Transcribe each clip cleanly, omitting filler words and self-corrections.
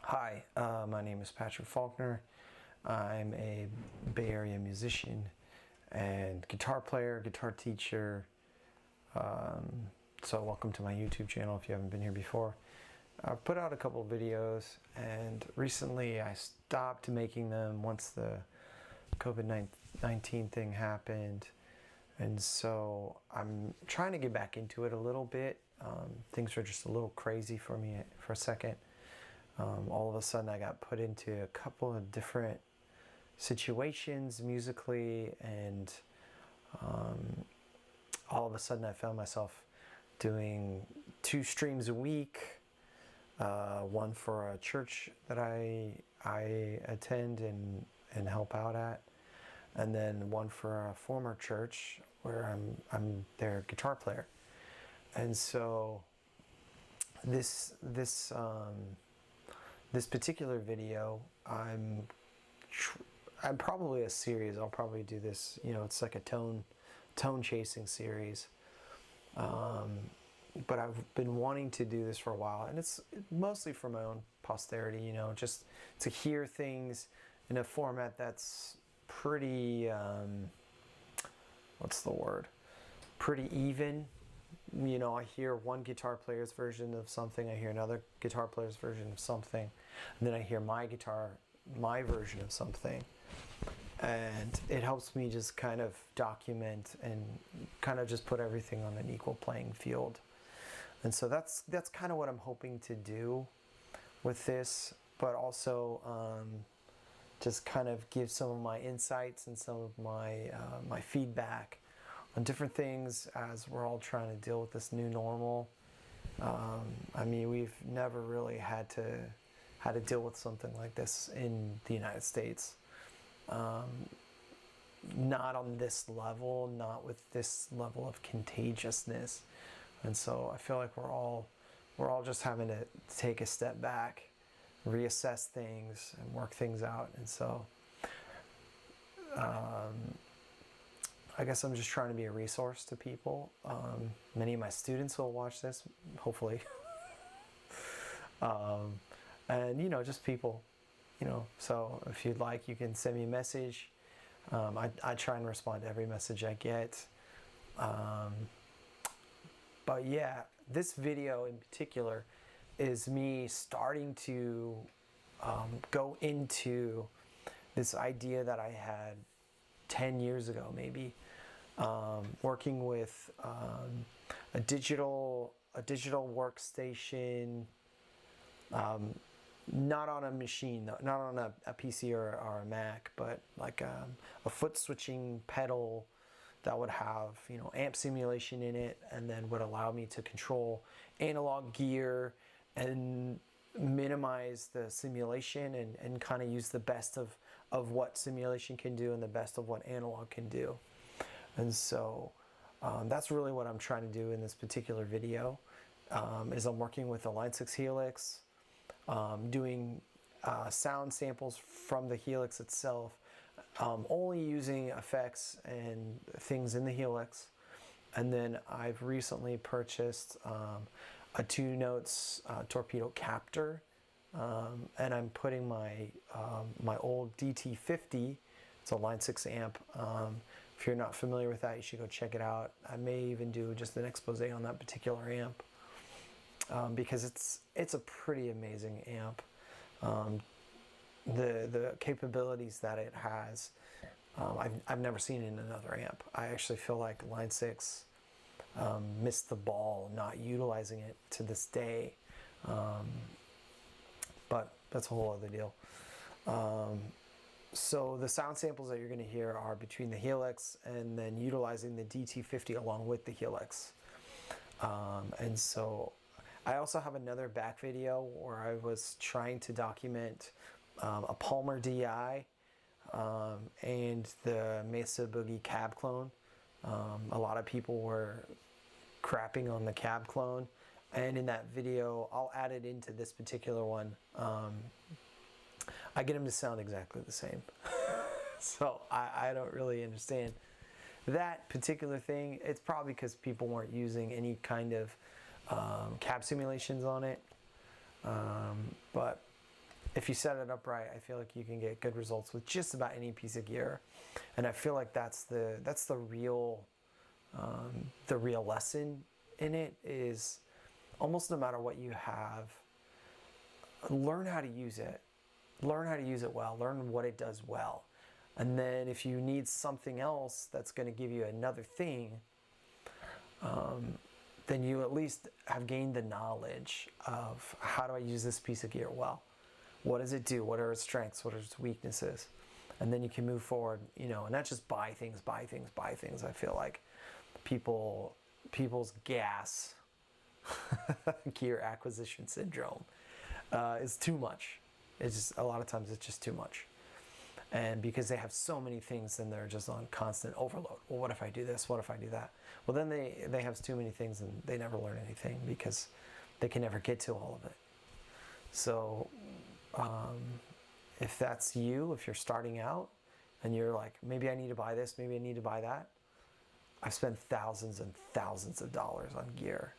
Hi, my name is Patrick Faulkner. I'm a Bay Area musician and guitar player, guitar teacher. So welcome to my YouTube channel if you haven't been here before. I've put out a couple of videos, and recently I stopped making them once the COVID-19 thing happened. And so I'm trying to get back into it a little bit. Things were just a little crazy for me for a second. All of a sudden I got put into a couple of different situations musically, and all of a sudden I found myself doing 2 streams a week, one for a church that I attend and help out at, and then one for a former church where I'm their guitar player. And so this particular video, I'm probably a series. I'll probably do this, it's like a tone chasing series. But I've been wanting to do this for a while, and it's mostly for my own posterity, just to hear things in a format that's pretty, what's the word? Pretty even. I hear one guitar player's version of something, I hear another guitar player's version of something, and then I hear my version of something. And it helps me just kind of document and kind of just put everything on an equal playing field. And so that's kind of what I'm hoping to do with this, but also just kind of give some of my insights and some of my feedback on different things as we're all trying to deal with this new normal. I mean, we've never really had to deal with something like this in the United States. Not on this level, not with this level of contagiousness. And so I feel like we're all just having to take a step back, reassess things, and work things out. And so I guess I'm just trying to be a resource to people. Many of my students will watch this, hopefully. And just people, so if you'd like, you can send me a message. I try and respond to every message I get. But yeah, this video in particular is me starting to go into this idea that I had 10 years ago, maybe, working with a digital workstation, not on a machine, not on a PC or a Mac, but like a foot switching pedal that would have amp simulation in it, and then would allow me to control analog gear and minimize the simulation and kind of use the best of what simulation can do and the best of what analog can do. And so that's really what I'm trying to do in this particular video, is I'm working with a Line 6 Helix, doing sound samples from the Helix itself, only using effects and things in the Helix. And then I've recently purchased a 2 notes Torpedo Captor, and I'm putting my old DT50. It's a Line 6 amp. If you're not familiar with that, you should go check it out. I may even do just an expose on that particular amp, because it's a pretty amazing amp. The capabilities that it has, I've never seen in another amp. I actually feel like Line 6 missed the ball not utilizing it to this day, but that's a whole other deal. So the sound samples that you're going to hear are between the Helix and then utilizing the DT50 along with the Helix. And so I also have another back video where I was trying to document a Palmer DI and the Mesa Cab Clone. A lot of people were crapping on the Cab Clone, and in that video, I'll add it into this particular one. I get them to sound exactly the same. So I don't really understand that particular thing. It's probably because people weren't using any kind of cab simulations on it. But if you set it up right, I feel like you can get good results with just about any piece of gear, and I feel like that's the real lesson in it is almost no matter what you have, learn how to use it, learn how to use it well, learn what it does well, and then if you need something else that's going to give you another thing, then you at least have gained the knowledge of how do I use this piece of gear well. What does it do? What are its strengths? What are its weaknesses? And then you can move forward, you know, and not just buy things. I feel like people's gas gear acquisition syndrome is too much. It's just, a lot of times it's just too much. And because they have so many things, then they're just on constant overload. Well, what if I do this? What if I do that? Well, then they have too many things and they never learn anything because they can never get to all of it. So if that's you, if you're starting out and you're like, maybe I need to buy this, maybe I need to buy that. I've spent thousands and thousands of dollars on gear.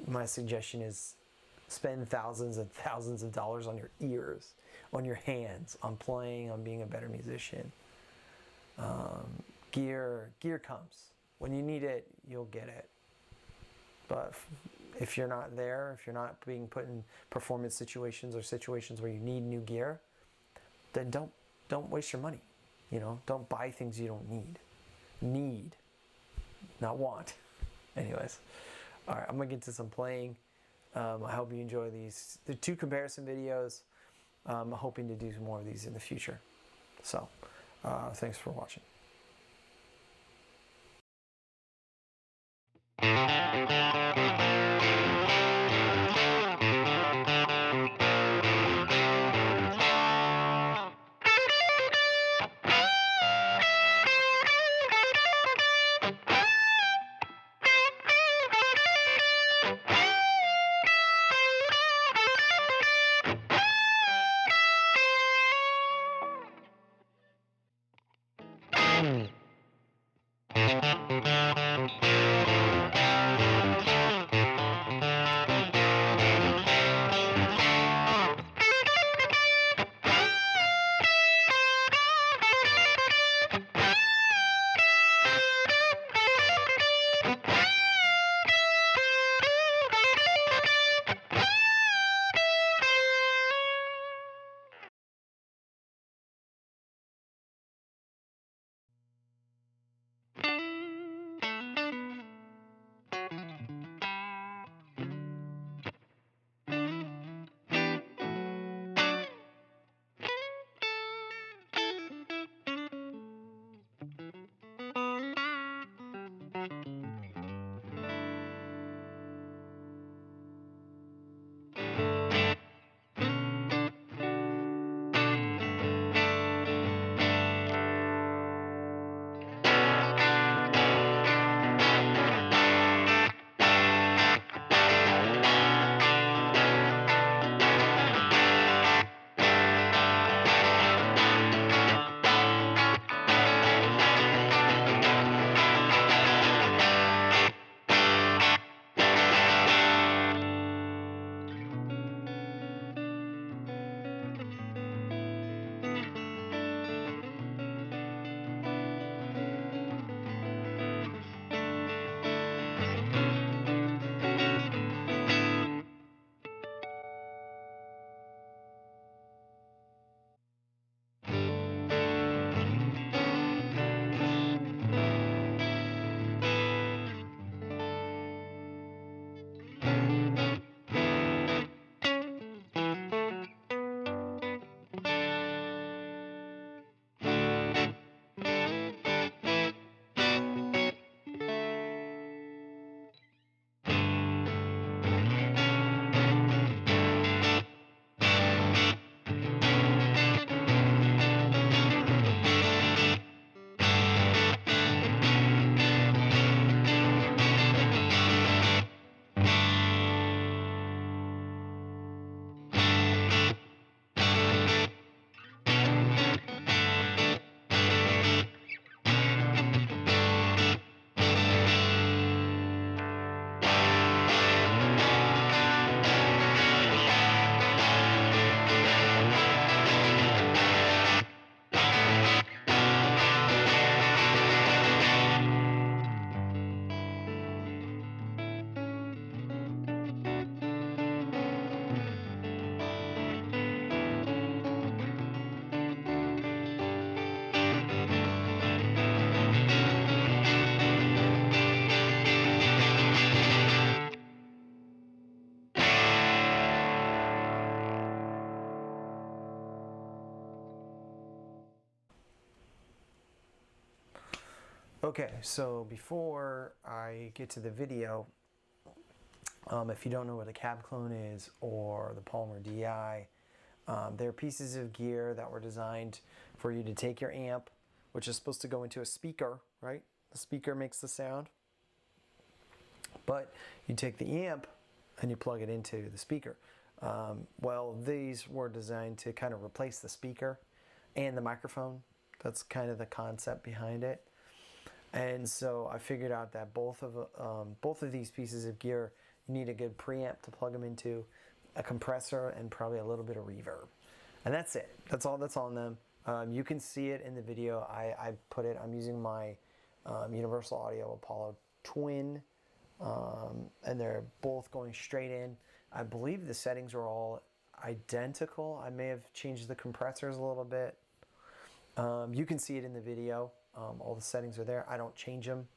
My suggestion is spend thousands and thousands of dollars on your ears, on your hands, on playing, on being a better musician. Gear comes. When you need it, you'll get it. But if you're not there, if you're not being put in performance situations or situations where you need new gear, then don't waste your money. You know, don't buy things you don't need. Need, not want. Anyways, all right, I'm gonna get to some playing. I hope you enjoy these. The 2 comparison videos. I'm hoping to do more of these in the future. So, thanks for watching. Okay, so before I get to the video, if you don't know what a cab clone is or the Palmer DI, they're pieces of gear that were designed for you to take your amp, which is supposed to go into a speaker, right? The speaker makes the sound. But you take the amp and you plug it into the speaker. Well, these were designed to kind of replace the speaker and the microphone. That's kind of the concept behind it. And so I figured out that both of these pieces of gear, you need a good preamp to plug them into, a compressor, and probably a little bit of reverb. And that's it. That's all that's on them. You can see it in the video. I'm using my Universal Audio Apollo Twin, and they're both going straight in. I believe the settings are all identical. I may have changed the compressors a little bit. You can see it in the video. All the settings are there. I don't change them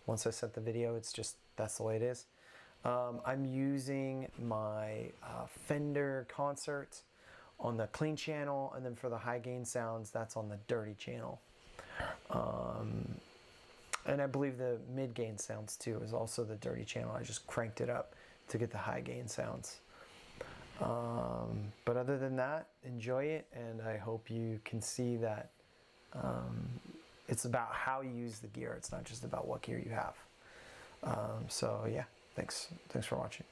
once I set the video. It's just, that's the way it is. I'm using my Fender Concert on the clean channel, and then for the high gain sounds, that's on the dirty channel. And I believe the mid gain sounds too is also the dirty channel. I just cranked it up to get the high gain sounds. But other than that, enjoy it, and I hope you can see that it's about how you use the gear. It's not just about what gear you have. So yeah, thanks for watching.